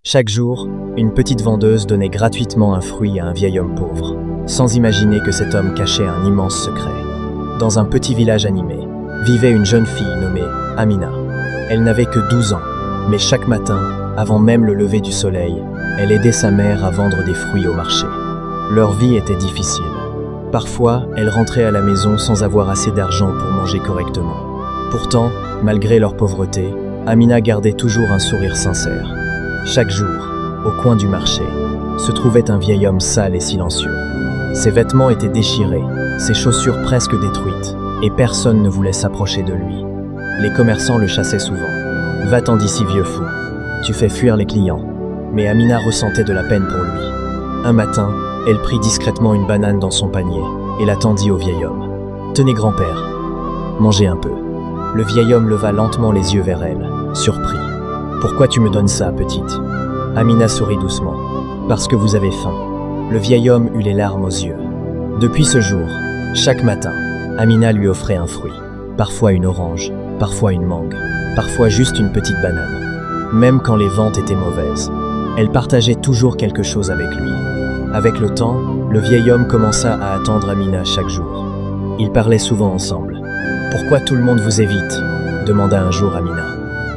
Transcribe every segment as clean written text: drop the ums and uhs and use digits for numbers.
Chaque jour, une petite vendeuse donnait gratuitement un fruit à un vieil homme pauvre, sans imaginer que cet homme cachait un immense secret. Dans un petit village animé, vivait une jeune fille nommée Amina. Elle n'avait que 12 ans, mais chaque matin, avant même le lever du soleil, elle aidait sa mère à vendre des fruits au marché. Leur vie était difficile. Parfois, elle rentrait à la maison sans avoir assez d'argent pour manger correctement. Pourtant, malgré leur pauvreté, Amina gardait toujours un sourire sincère. Chaque jour, au coin du marché, se trouvait un vieil homme sale et silencieux. Ses vêtements étaient déchirés, ses chaussures presque détruites, et personne ne voulait s'approcher de lui. Les commerçants le chassaient souvent. « Va-t'en d'ici, vieux fou, tu fais fuir les clients. » Mais Amina ressentait de la peine pour lui. Un matin, elle prit discrètement une banane dans son panier et la tendit au vieil homme. « Tenez, grand-père, mangez un peu. » Le vieil homme leva lentement les yeux vers elle, surpris. « Pourquoi tu me donnes ça, petite ?» Amina sourit doucement. « Parce que vous avez faim. » Le vieil homme eut les larmes aux yeux. Depuis ce jour, chaque matin, Amina lui offrait un fruit. Parfois une orange, parfois une mangue, parfois juste une petite banane. Même quand les ventes étaient mauvaises, elle partageait toujours quelque chose avec lui. Avec le temps, le vieil homme commença à attendre Amina chaque jour. Ils parlaient souvent ensemble. « Pourquoi tout le monde vous évite ?» demanda un jour Amina.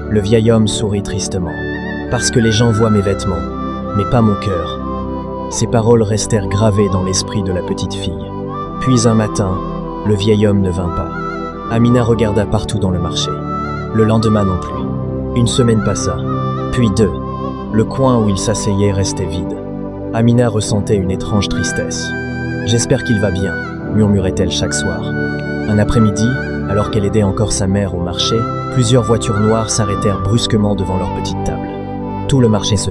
Le vieil homme sourit tristement. « Parce que les gens voient mes vêtements, mais pas mon cœur. » Ces paroles restèrent gravées dans l'esprit de la petite fille. Puis un matin, le vieil homme ne vint pas. Amina regarda partout dans le marché. Le lendemain non plus. Une semaine passa, puis 2. Le coin où il s'asseyait restait vide. Amina ressentait une étrange tristesse. « J'espère qu'il va bien », murmurait-elle chaque soir. Un après-midi, alors qu'elle aidait encore sa mère au marché, plusieurs voitures noires s'arrêtèrent brusquement devant leur petite table. Tout le marché se